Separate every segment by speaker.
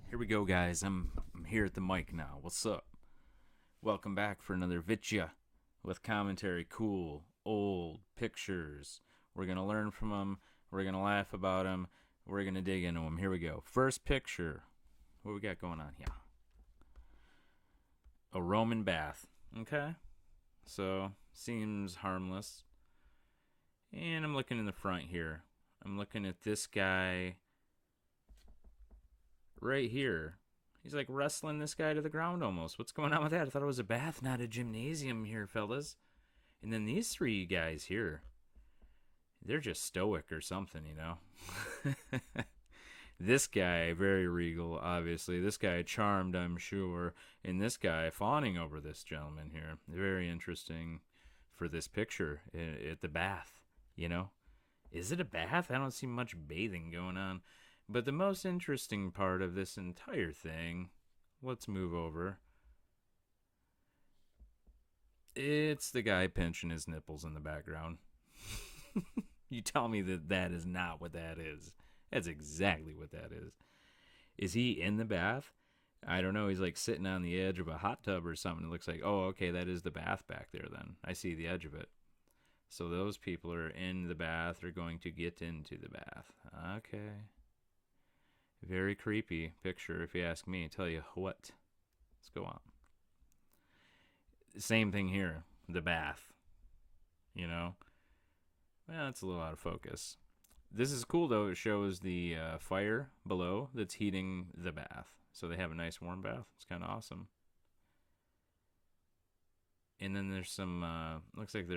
Speaker 1: Here we go, guys. I'm here at the mic now. What's up? Welcome back for another Vitya with commentary, cool, old pictures. We're gonna learn from them. We're gonna laugh about them. We're gonna dig into them. Here we go. First picture. What we got going on here? A Roman bath. Okay. So seems harmless. And I'm looking in the front here. I'm looking at this guy right here. He's like wrestling this guy to the ground almost. What's going on with that? I thought it was a bath, not a gymnasium here, fellas. And then these three guys here, they're just stoic or something, you know? This guy, very regal, obviously. This guy, charmed, I'm sure. And this guy, fawning over this gentleman here. Very interesting for this picture at the bath, you know? Is it a bath? I don't see much bathing going on. But the most interesting part of this entire thing, let's move over. It's the guy pinching his nipples in the background. You tell me that that is not what that is. That's exactly what that is. Is he in the bath? I don't know. He's like sitting on the edge of a hot tub or something. It looks like, oh, okay, that is the bath back there then. I see the edge of it. So those people are in the bath or going to get into the bath. Okay. Very creepy picture, if you ask me. I tell you what. Let's go on. Same thing here. The bath. You know? Well, it's a little out of focus. This is cool, though. It shows the fire below that's heating the bath. So they have a nice warm bath. It's kind of awesome. And then there's some, looks like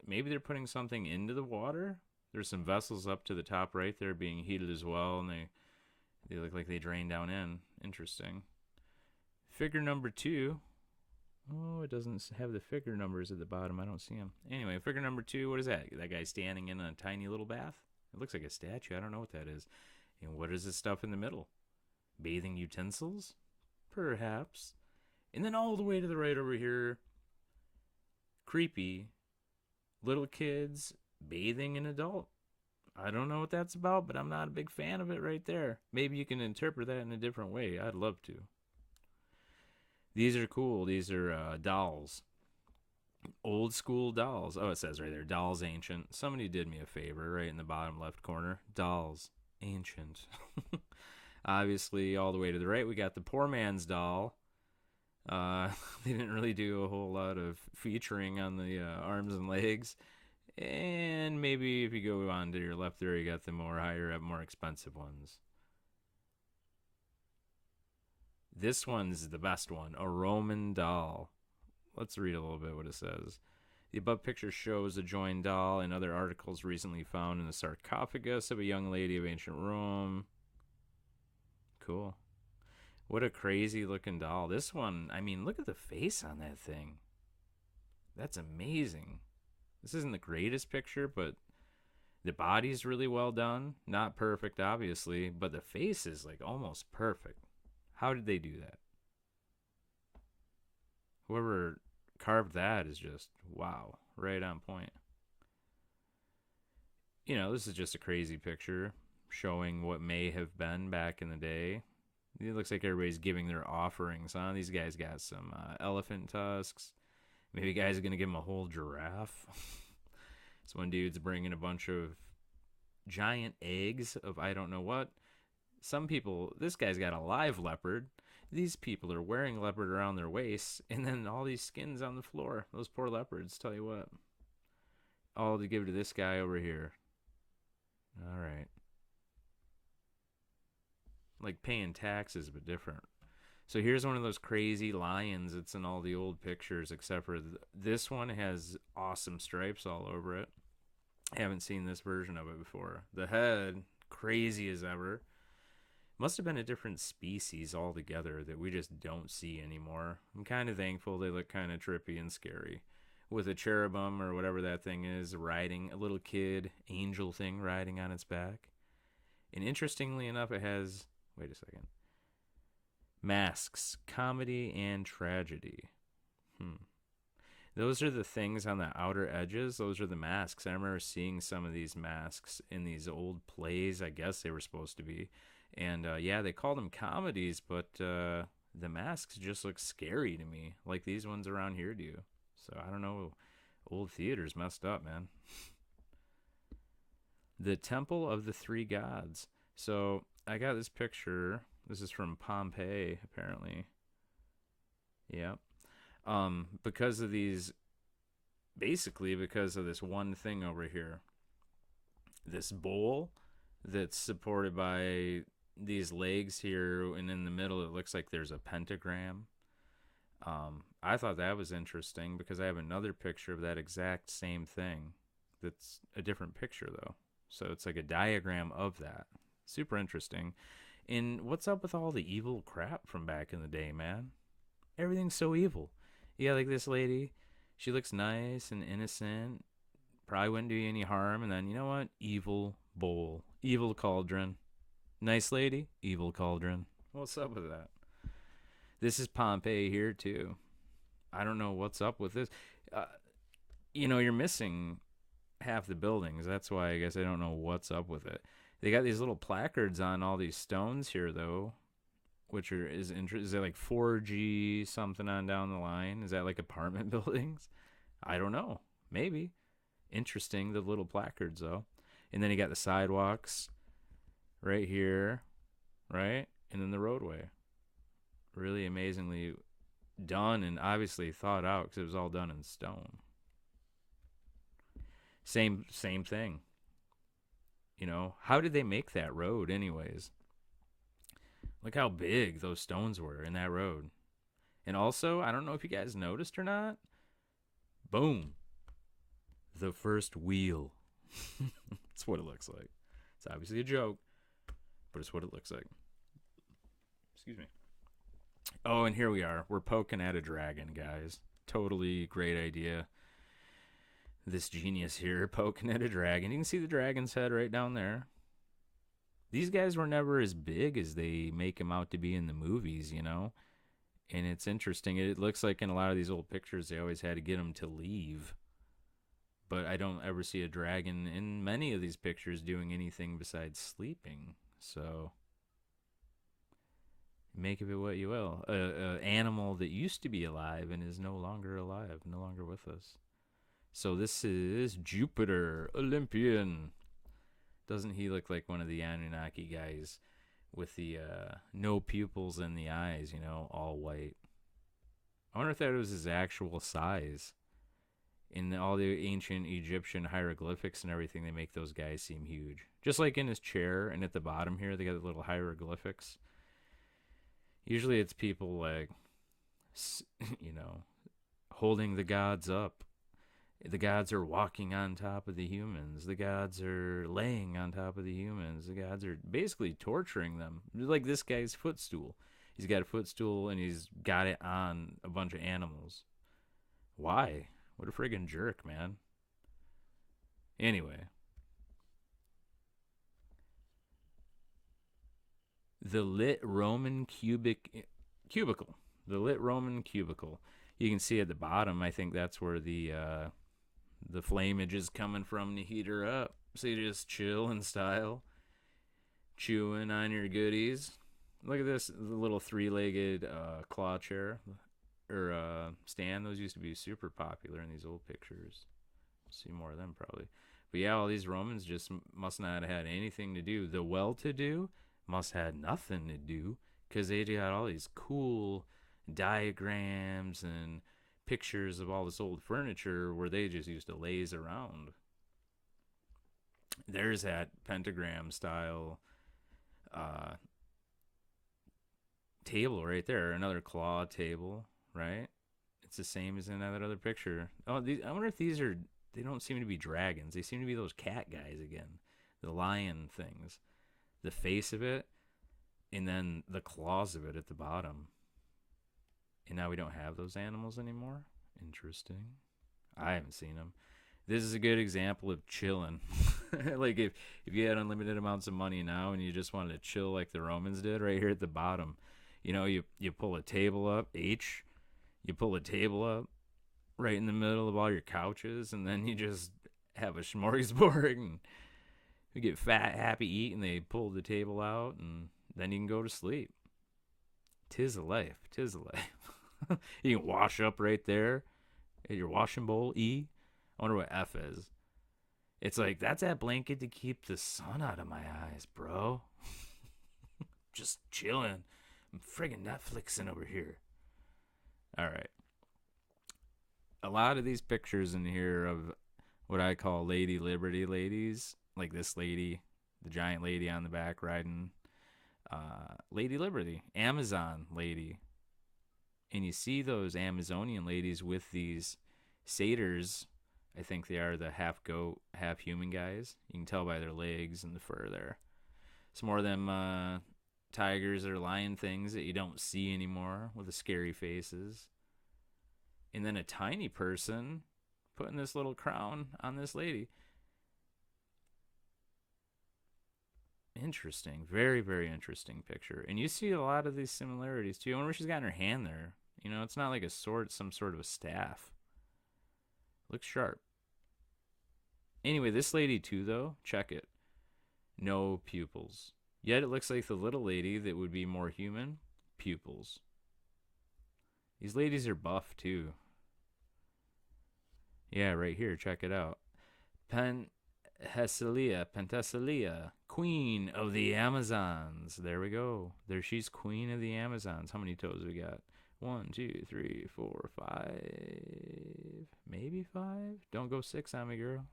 Speaker 1: maybe they're putting something into the water. There's some vessels up to the top right there being heated as well, and they look like they drain down in. Interesting. Figure number 2. Oh, it doesn't have the figure numbers at the bottom. I don't see them. Anyway, figure number 2, what is that? That guy standing in a tiny little bath? It looks like a statue. I don't know what that is. And what is this stuff in the middle? Bathing utensils? Perhaps. And then all the way to the right over here, creepy little kids bathing an adult. I don't know what that's about, but I'm not a big fan of it right there. Maybe you can interpret that in a different way. I'd love to. These are cool. These are dolls. Old school dolls. Oh, it says right there, dolls ancient. Somebody did me a favor right in the bottom left corner. Dolls ancient. Obviously, all the way to the right, we got the poor man's doll. They didn't really do a whole lot of featuring on the arms and legs. And maybe if you go on to your left there, you got the more higher up, more expensive ones. This one's the best one, a Roman doll. Let's read a little bit what it says. The above picture shows a joined doll and other articles recently found in the sarcophagus of a young lady of ancient Rome. Cool. What a crazy looking doll. This one, I mean, look at the face on that thing. That's amazing. This isn't the greatest picture, but the body's really well done. Not perfect, obviously, but the face is like almost perfect. How did they do that? Whoever carved that is just, wow, right on point. You know, this is just a crazy picture showing what may have been back in the day. It looks like everybody's giving their offerings, huh? These guys got some elephant tusks. Maybe guys are going to give them a whole giraffe. This one dude's bringing a bunch of giant eggs of I don't know what. Some people, this guy's got a live leopard. These people are wearing leopard around their waists, and then all these skins on the floor. Those poor leopards, tell you what. All to give to this guy over here. All right. Like paying taxes, but different. So here's one of those crazy lions that's in all the old pictures, except for this one has awesome stripes all over it. I haven't seen this version of it before. The head, crazy as ever. Must have been a different species altogether that we just don't see anymore. I'm kind of thankful they look kind of trippy and scary. With a cherubim or whatever that thing is riding, a little kid, angel thing riding on its back. And interestingly enough, it has, wait a second, masks, comedy and tragedy. Those are the things on the outer edges. Those are the masks. I remember seeing some of these masks in these old plays, I guess they were supposed to be. And yeah, they call them comedies, but the masks just look scary to me, like these ones around here do. So I don't know. Old theater's messed up, man. The Temple of the Three Gods. So I got this picture. This is from Pompeii, apparently. Yeah. Because of these, basically because of this one thing over here, this bowl that's supported by these legs here, and in the middle it looks like there's a pentagram. I thought that was interesting because I have another picture of that exact same thing. That's a different picture though, so it's like a diagram of that. Super interesting. And what's up with all the evil crap from back in the day, man? Everything's so evil. Yeah, like this lady, she looks nice and innocent, probably wouldn't do you any harm, and then you know what? Evil bowl, evil cauldron. Nice lady, evil cauldron. What's up with that? This is Pompeii here too. I don't know what's up with this. Uh, you're missing half the buildings. That's why I guess I don't know what's up with it. They got these little placards on all these stones here though, which is interesting. Is that like 4G something on down the line? Is that like apartment buildings? I don't know. Maybe. Interesting, the little placards though. And then you got the sidewalks right here, right? And then the roadway. Really amazingly done and obviously thought out because it was all done in stone. Same thing. How did they make that road anyways? Look how big those stones were in that road. And also, I don't know if you guys noticed or not. Boom. The first wheel. That's what it looks like. It's obviously a joke, but it's what it looks like. Excuse me. Oh, and here we are. We're poking at a dragon, guys. Totally great idea. This genius here poking at a dragon. You can see the dragon's head right down there. These guys were never as big as they make them out to be in the movies, And it's interesting. It looks like in a lot of these old pictures, they always had to get them to leave. But I don't ever see a dragon in many of these pictures doing anything besides sleeping. So make of it what you will. An animal that used to be alive and is no longer alive, no longer with us. So this is Jupiter, Olympian. Doesn't he look like one of the Anunnaki guys with the no pupils in the eyes, all white? I wonder if that was his actual size. In all the ancient Egyptian hieroglyphics and everything, they make those guys seem huge. Just like in his chair and at the bottom here, they got the little hieroglyphics. Usually it's people like, holding the gods up. The gods are walking on top of the humans. The gods are laying on top of the humans. The gods are basically torturing them. Like this guy's footstool. He's got a footstool and he's got it on a bunch of animals. Why? What a friggin' jerk, man. Anyway. The lit Roman cubicle. The lit Roman cubicle. You can see at the bottom, I think that's where the flameage is coming from to heat her up. So you just chill in style. Chewing on your goodies. Look at this, the little three-legged claw chair. Or stand. Those used to be super popular in these old pictures. See more of them probably. But yeah, all these Romans just must not have had anything to do. The well-to-do must have had nothing to do because they got all these cool diagrams and pictures of all this old furniture where they just used to laze around. There's that pentagram style table right there. Another claw table. Right? It's the same as in that other picture. Oh, I wonder if these are... They don't seem to be dragons. They seem to be those cat guys again. The lion things. The face of it, and then the claws of it at the bottom. And now we don't have those animals anymore? Interesting. I haven't seen them. This is a good example of chilling. Like if you had unlimited amounts of money now and you just wanted to chill like the Romans did, right here at the bottom. You pull a table up, you pull a table up right in the middle of all your couches, and then you just have a smorgasbord, and you get fat, happy, eat, and they pull the table out, and Then you can go to sleep. Tis a life. Tis a life. You can wash up right there at your washing bowl. E. I wonder what F is. It's like, that's that blanket to keep the sun out of my eyes, bro. Just chilling. I'm friggin' Netflixing over here. All right. A lot of these pictures in here of what I call Lady Liberty ladies, like this lady, the giant lady on the back riding Lady Liberty, Amazon lady. And you see those Amazonian ladies with these satyrs. I think they are the half goat, half human guys. You can tell by their legs and the fur there. It's more of them tigers or lion things that you don't see anymore with the scary faces. And then a tiny person putting this little crown on this lady. Interesting. Very, very interesting picture. And you see a lot of these similarities too. I wonder if she's got in her hand there. You know, it's not like a sword, it's some sort of a staff. Looks sharp. Anyway, this lady too, though, check it. No pupils. Yet it looks like the little lady that would be more human, pupils. These ladies are buff too. Yeah, right here, check it out. Penthesilea, queen of the Amazons. There we go. There she's queen of the Amazons. How many toes we got? 1, 2, 3, 4, 5. Maybe 5? Don't go 6 on me, girl.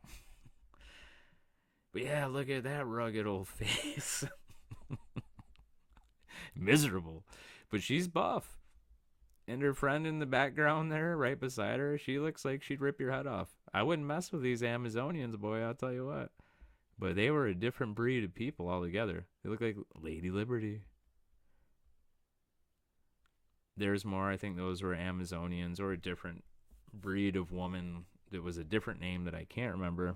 Speaker 1: But yeah, look at that rugged old face. Miserable. But she's buff. And her friend in the background there, right beside her, she looks like she'd rip your head off. I wouldn't mess with these Amazonians, boy, I'll tell you what. But they were a different breed of people altogether. They look like Lady Liberty. There's more. I think those were Amazonians or a different breed of woman. That was a different name that I can't remember.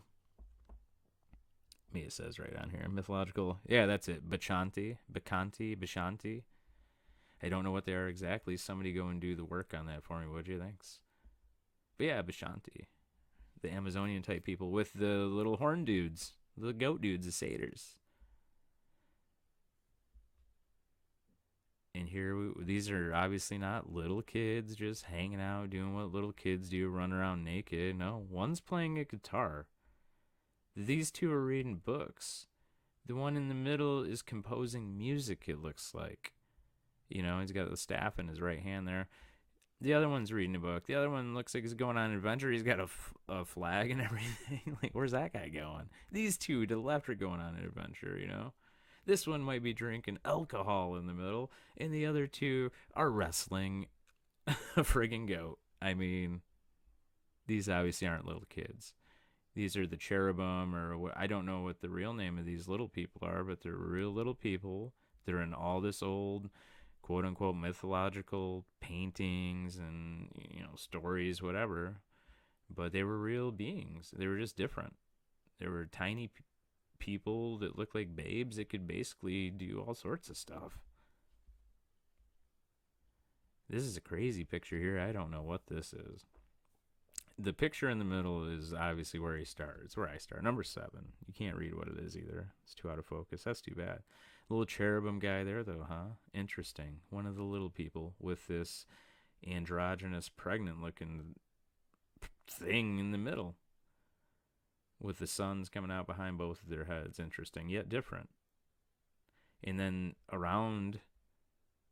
Speaker 1: It says right on here. Mythological. Yeah, that's it. Bacchanti. I don't know what they are exactly. Somebody go and do the work on that for me, would you? Thanks. But yeah, Bacchanti. The Amazonian type people with the little horn dudes. The goat dudes, the satyrs. And here, these are obviously not little kids just hanging out, doing what little kids do, run around naked. No, one's playing a guitar. These two are reading books. The one in the middle is composing music, it looks like. You know, he's got the staff in his right hand there. The other one's reading a book. The other one looks like he's going on an adventure. He's got a flag and everything. Like, where's that guy going? These two to the left are going on an adventure, you know? This one might be drinking alcohol in the middle, and the other two are wrestling a friggin' goat. I mean, these obviously aren't little kids. These are the cherubim, or what, I don't know what the real name of these little people are, but they're real little people. They're in all this old quote-unquote mythological paintings and, you know, stories, whatever. But they were real beings. They were just different. They were tiny people that looked like babes that could basically do all sorts of stuff. This is a crazy picture here. I don't know what this is. The picture in the middle is obviously where he starts. Where I start. Number 7. You can't read what it is either. It's too out of focus. That's too bad. Little cherubim guy there, though, huh? Interesting. One of the little people with this androgynous, pregnant-looking thing in the middle, with the suns coming out behind both of their heads. Interesting, yet different. And then around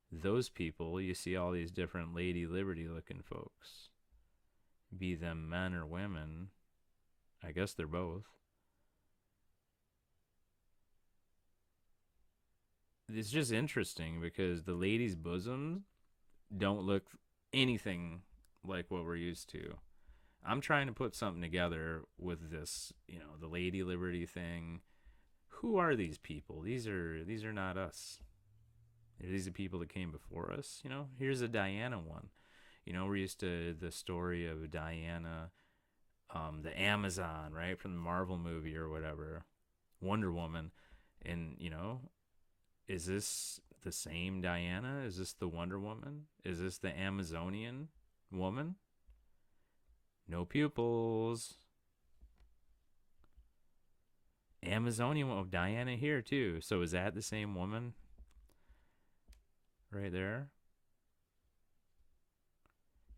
Speaker 1: those people, you see all these different Lady Liberty-looking folks. Be them men or women. I guess they're both. It's just interesting because the ladies' bosoms don't look anything like what we're used to. I'm trying to put something together with this, you know, the Lady Liberty thing. Who are these people? These are not us. These are people that came before us. You know, here's a Diana one. You know, we're used to the story of Diana, the Amazon, right, from the Marvel movie or whatever, Wonder Woman. And, you know, is this the same Diana? Is this the Wonder Woman? Is this the Amazonian woman? No pupils. Amazonian, oh, Diana here too. So is that the same woman? right there.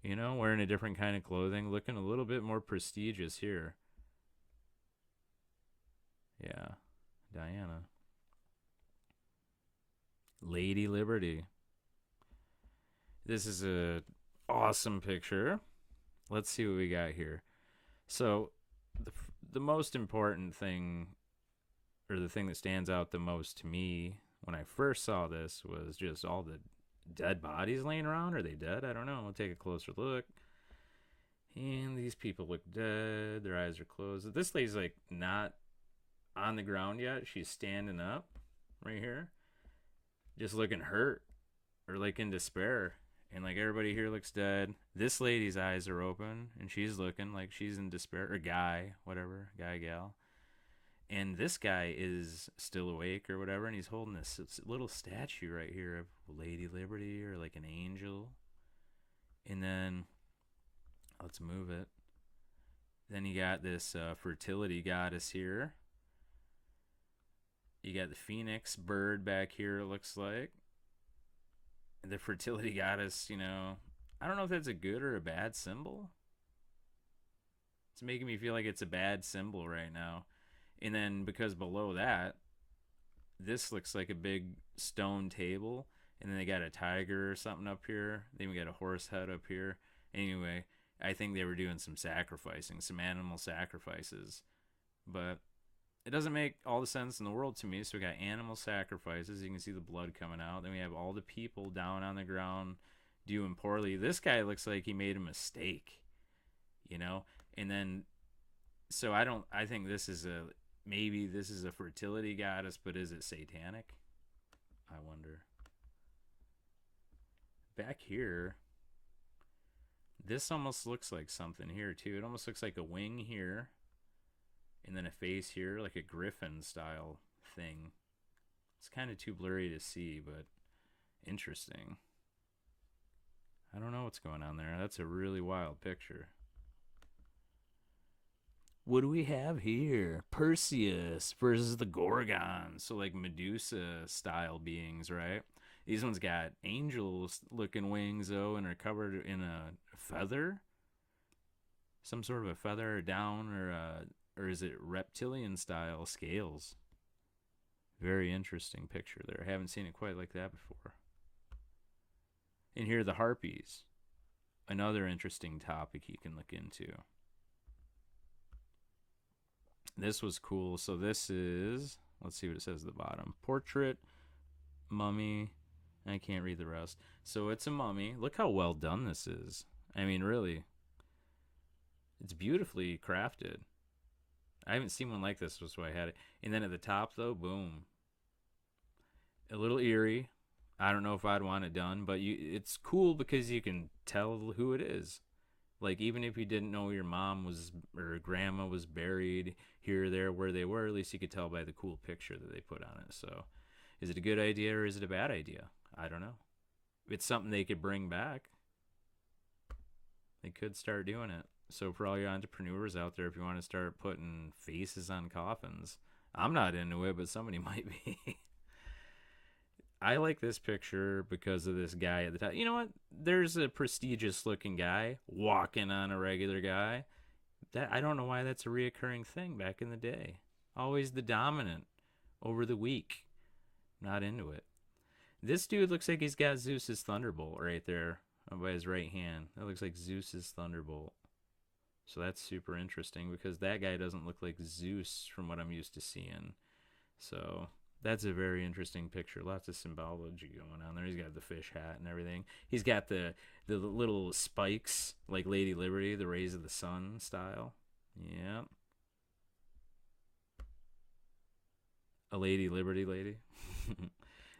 Speaker 1: You know, wearing a different kind of clothing, looking a little bit more prestigious here. Yeah, Diana. Lady Liberty. This is a awesome picture. Let's see what we got here. So, the the most important thing, or the thing that stands out the most to me when I first saw this, was just all the dead bodies laying around. Are they dead? I don't know. We'll take a closer look. And these people look dead. Their eyes are closed. This lady's like not on the ground yet. She's standing up right here, just looking hurt or like in despair. And like everybody here looks dead. This lady's eyes are open and she's looking like she's in despair. Or guy, whatever, guy, gal. And this guy is still awake or whatever, and he's holding this little statue right here of Lady Liberty or like an angel. And then let's move it. Then you got this fertility goddess here. You got the phoenix bird back here, it looks like. The fertility goddess, you know, I don't know if that's a good or a bad symbol. It's making me feel like it's a bad symbol right now. And then because below that, this looks like a big stone table. And then they got a tiger or something up here. Then we got a horse head up here. Anyway, I think they were doing some sacrificing, some animal sacrifices. But it doesn't make all the sense in the world to me. So we got animal sacrifices. You can see the blood coming out. Then we have all the people down on the ground doing poorly. This guy looks like he made a mistake, you know? And then, so I think this is maybe this is a fertility goddess, but is it satanic? I wonder. Back here, this almost looks like something here too. It almost looks like a wing here, and then a face here, like a griffin style thing. It's kind of too blurry to see, but interesting. I don't know what's going on there. That's a really wild picture. What do we have here? Perseus versus the Gorgon. So, like Medusa style beings, right? These ones got angels looking wings, though, and are covered in a feather. Some sort of a feather or down, or is it reptilian style scales? Very interesting picture there. I haven't seen it quite like that before. And here are the harpies. Another interesting topic you can look into. This was cool. So this is, let's see what it says at the bottom. Portrait, mummy. I can't read the rest. So it's a mummy. Look how well done this is. I mean, really. It's beautifully crafted. I haven't seen one like this, so I had it. And then at the top, though, boom. A little eerie. I don't know if I'd want it done, but it's cool because you can tell who it is. Like, even if you didn't know your mom was or grandma was buried here or there where they were, at least you could tell by the cool picture that they put on it. So, is it a good idea or is it a bad idea? I don't know. It's something they could bring back. They could start doing it. So, for all your entrepreneurs out there, if you want to start putting faces on coffins, I'm not into it, but somebody might be. I like this picture because of this guy at the top. You know what? There's a prestigious looking guy walking on a regular guy. That I don't know why that's a reoccurring thing back in the day. Always the dominant over the weak. Not into it. This dude looks like he's got Zeus's thunderbolt right there by his right hand. That looks like Zeus's thunderbolt. So that's super interesting because that guy doesn't look like Zeus from what I'm used to seeing. So that's a very interesting picture. Lots of symbology going on there. He's got the fish hat and everything. He's got the little spikes like Lady Liberty, the rays of the sun style. Yeah. A Lady Liberty lady.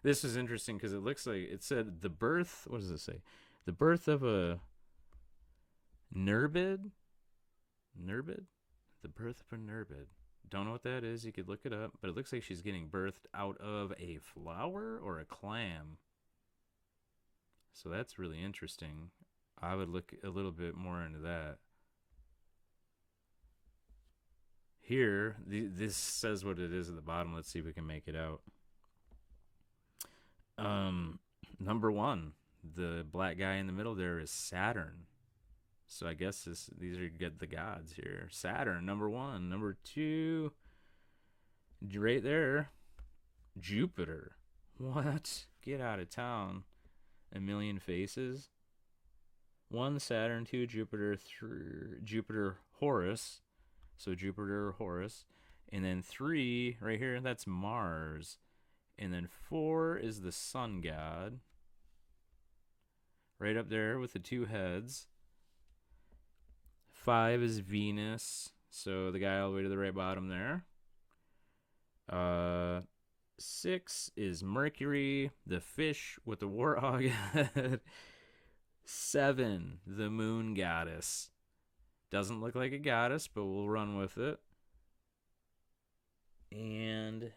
Speaker 1: This is interesting because it looks like it said the birth. What does it say? The birth of a Nurbid? Nurbid? The birth of a Nurbid. Don't know what that is. You could look it up. But it looks like she's getting birthed out of a flower or a clam. So that's really interesting. I would look a little bit more into that. Here, this says what it is at the bottom. Let's see if we can make it out. Number one, the black guy in the middle there is Saturn. So I guess these are the gods here. Saturn, number one. Number two, right there, Jupiter. What? Get out of town. A million faces. One Saturn, two Jupiter, three Jupiter Horus. So Jupiter Horus. And then three, right here, that's Mars. And then four is the sun god. Right up there with the two heads. Five is Venus. So the guy all the way to the right bottom there. Six is Mercury, the fish with the warthog head. Seven, the moon goddess. Doesn't look like a goddess, but we'll run with it. And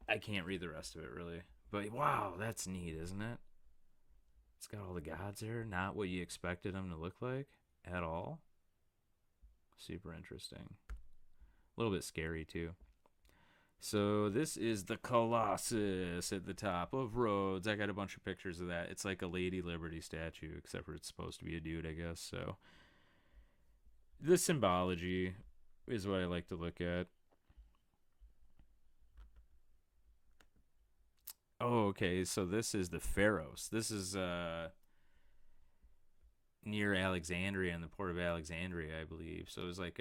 Speaker 1: I can't read the rest of it really. But wow, that's neat, isn't it? It's got all the gods there, not what you expected them to look like at all. Super interesting. A little bit scary too. So this is the Colossus at the top of Rhodes. I got a bunch of pictures of that. It's like a Lady Liberty statue, except for it's supposed to be a dude, I guess. So the symbology is what I like to look at. Oh, okay. So this is the Pharos. This is near Alexandria, in the port of Alexandria, I believe. So it was like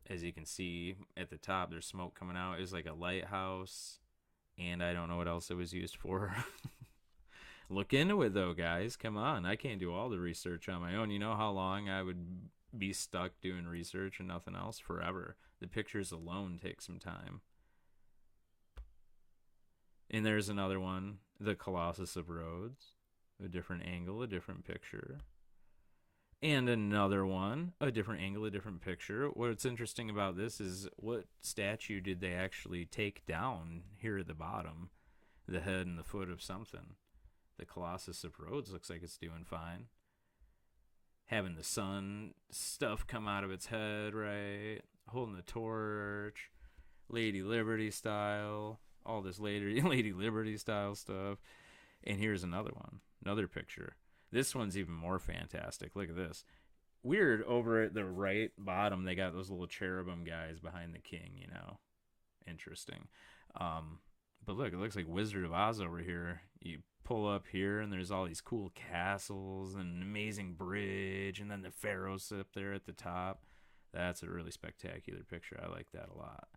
Speaker 1: as you can see at the top, there's smoke coming out. It was like a lighthouse, and I don't know what else it was used for. Look into it though, guys. Come on, I can't do all the research on my own. You know how long I would be stuck doing research and nothing else? Forever. The pictures alone take some time. And there's another one, the Colossus of Rhodes. A different angle, a different picture. And another one, a different angle, a different picture. What's interesting about this is what statue did they actually take down here at the bottom? The head and the foot of something. The Colossus of Rhodes looks like it's doing fine. Having the sun stuff come out of its head, right? Holding the torch. Lady Liberty style. All this Lady Liberty style stuff. And here's another one. Another picture. This one's even more fantastic. Look at this. Weird, over at the right bottom, they got those little cherubim guys behind the king, you know. Interesting. But look, it looks like Wizard of Oz over here. You pull up here, and there's all these cool castles and an amazing bridge, and then the pharaohs up there at the top. That's a really spectacular picture. I like that a lot.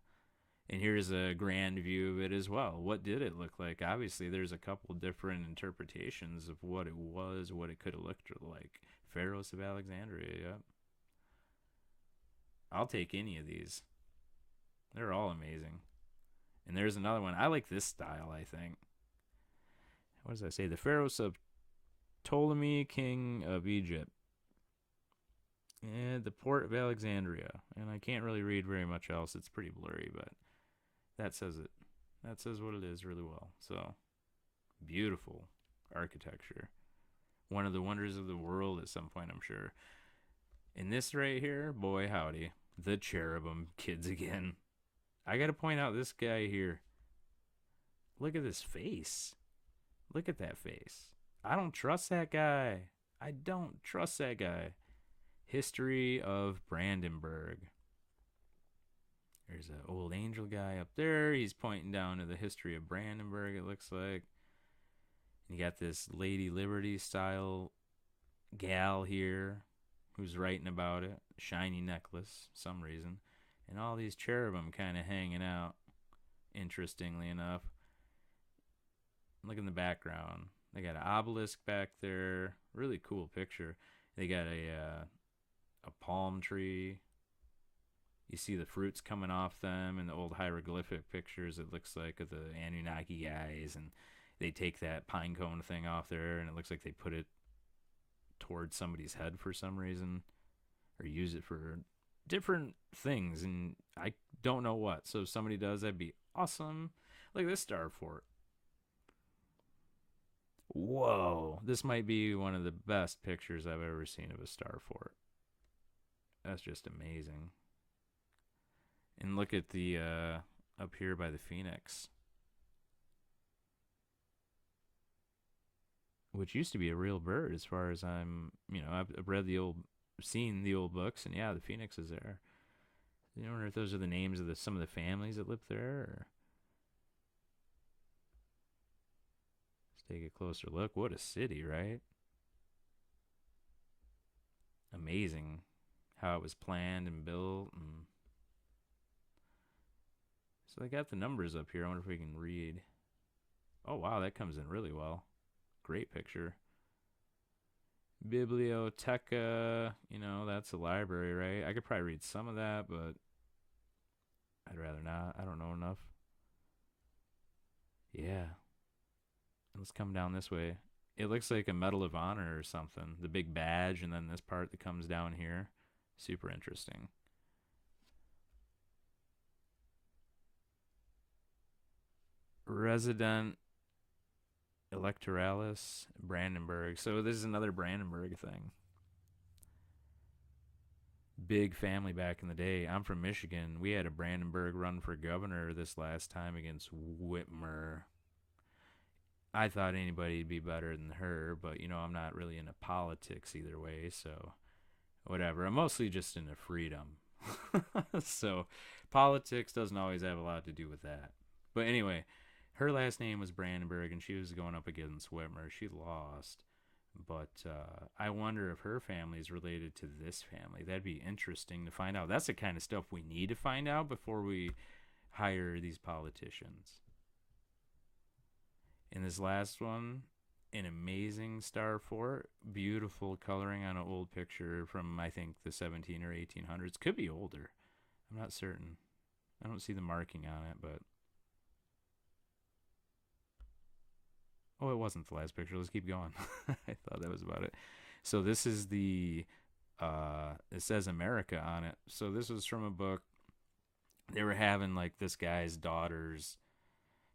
Speaker 1: And here's a grand view of it as well. What did it look like? Obviously, there's a couple different interpretations of what it was, what it could have looked like. Pharaohs of Alexandria, yep. I'll take any of these. They're all amazing. And there's another one. I like this style, I think. What does that say? The Pharaohs of Ptolemy, king of Egypt. And the port of Alexandria. And I can't really read very much else. It's pretty blurry, but that says it. That says what it is really well. So, beautiful architecture. One of the wonders of the world at some point, I'm sure. And this right here, boy howdy, the cherubim kids again. I got to point out this guy here. Look at this face. Look at that face. I don't trust that guy. I don't trust that guy. History of Brandenburg. There's an old angel guy up there. He's pointing down to the history of Brandenburg, it looks like. You got this Lady Liberty style gal here who's writing about it. Shiny necklace, some reason. And all these cherubim kind of hanging out, interestingly enough. Look in the background. They got an obelisk back there. Really cool picture. They got a palm tree. You see the fruits coming off them in the old hieroglyphic pictures, it looks like, of the Anunnaki guys. And they take that pine cone thing off there, and it looks like they put it towards somebody's head for some reason, or use it for different things, and I don't know what. So if somebody does, that'd be awesome. Look at this star fort. Whoa, this might be one of the best pictures I've ever seen of a star fort. That's just amazing. And look at the up here by the Phoenix. which used to be a real bird as far as I've read seen the old books, and yeah, the phoenix is there. You wonder if those are the names of some of the families that live there. Or... Let's take a closer look. What a city, right? Amazing how it was planned and built. And so they got the numbers up here. I wonder if we can read. Oh, wow, that comes in really well. Great picture. Biblioteca, that's a library, right? I could probably read some of that, but I'd rather not. I don't know enough. Yeah. Let's come down this way. It looks like a Medal of Honor or something. The big badge, and then this part that comes down here. Super interesting. Resident Electoralis Brandenburg. So this is another Brandenburg thing. Big family back in the day. I'm from Michigan. We had a Brandenburg run for governor this last time against Whitmer. I thought anybody'd be better than her, but I'm not really into politics either way, so whatever. I'm mostly just into freedom. So politics doesn't always have a lot to do with that. But anyway, her last name was Brandenburg, and she was going up against Whitmer. She lost. But I wonder if her family is related to this family. That'd be interesting to find out. That's the kind of stuff we need to find out before we hire these politicians. In this last one, an amazing star fort, beautiful coloring on an old picture from, I think, the 17 or 1800s. Could be older. I'm not certain. I don't see the marking on it, but... Oh, it wasn't the last picture. Let's keep going. I thought that was about it. So this is it says America on it. So this was from a book. They were having like this guy's daughter's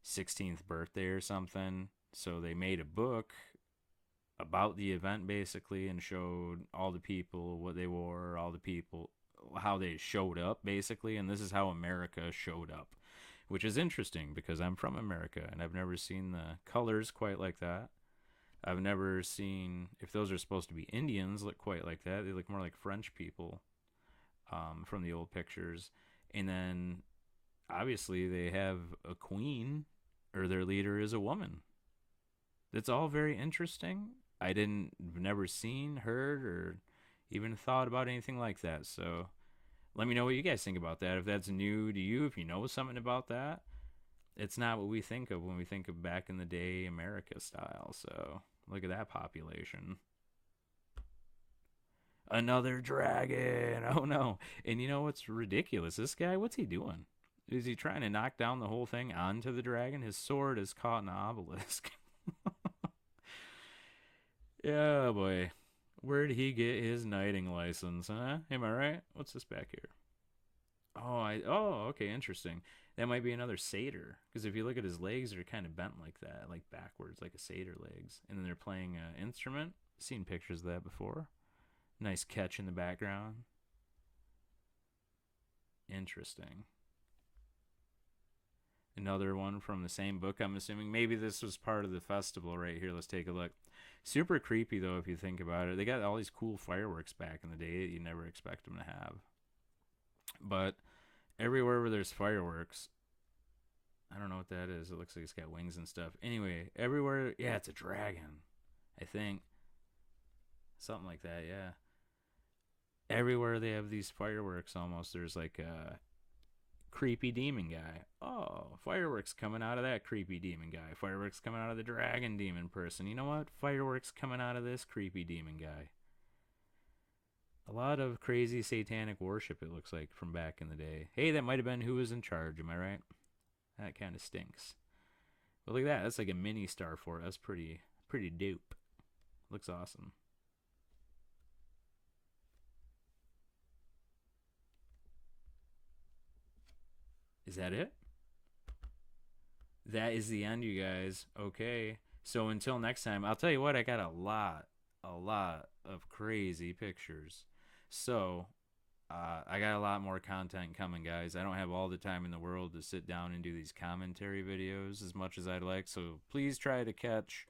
Speaker 1: 16th birthday or something. So they made a book about the event basically and showed all the people what they wore, all the people how they showed up basically, and this is how America showed up, which is interesting because I'm from America and I've never seen the colors quite like that. I've never seen, if those are supposed to be Indians, look quite like that. They look more like French people from the old pictures. And then obviously they have a queen, or their leader is a woman. That's all very interesting. Never seen, heard, or even thought about anything like that. So let me know what you guys think about that. If that's new to you, if you know something about that. It's not what we think of when we think of back in the day America style. So look at that population. Another dragon. Oh no. And you know what's ridiculous? This guy, what's he doing? Is he trying to knock down the whole thing onto the dragon? His sword is caught in an obelisk. Yeah, boy. Where'd he get his knighting license, huh? Am I right? What's this back here? Okay, interesting. That might be another satyr, because if you look at his legs, they're kind of bent like that, like backwards, like a satyr legs. And then they're playing an instrument. Seen pictures of that before. Nice catch in the background. Interesting. Another one from the same book, I'm assuming. Maybe this was part of the festival right here. Let's take a look. Super creepy, though, if you think about it. They got all these cool fireworks back in the day that you never expect them to have. But everywhere where there's fireworks, I don't know what that is. It looks like it's got wings and stuff. Anyway, everywhere, yeah, it's a dragon, I think. Something like that, yeah. Everywhere they have these fireworks almost, there's like a creepy demon guy. Oh, fireworks coming out of that creepy demon guy. Fireworks coming out of the dragon demon person. You know what? Fireworks coming out of this creepy demon guy. A lot of crazy satanic worship, it looks like, from back in the day. Hey, that might have been who was in charge, am I right? That kind of stinks. But look at that. That's like a mini star fort. That's pretty dope. Looks awesome. Is that it? That is the end, you guys. Okay. So until next time, I'll tell you what, I got a lot of crazy pictures. So I got a lot more content coming, guys. I don't have all the time in the world to sit down and do these commentary videos as much as I'd like. So please try to catch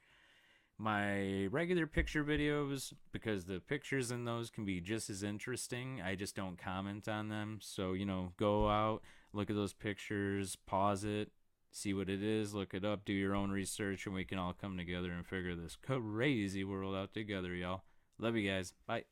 Speaker 1: my regular picture videos, because the pictures in those can be just as interesting. I just don't comment on them. So, go out, look at those pictures, pause it, see what it is, look it up, do your own research, and we can all come together and figure this crazy world out together, y'all. Love you guys. Bye.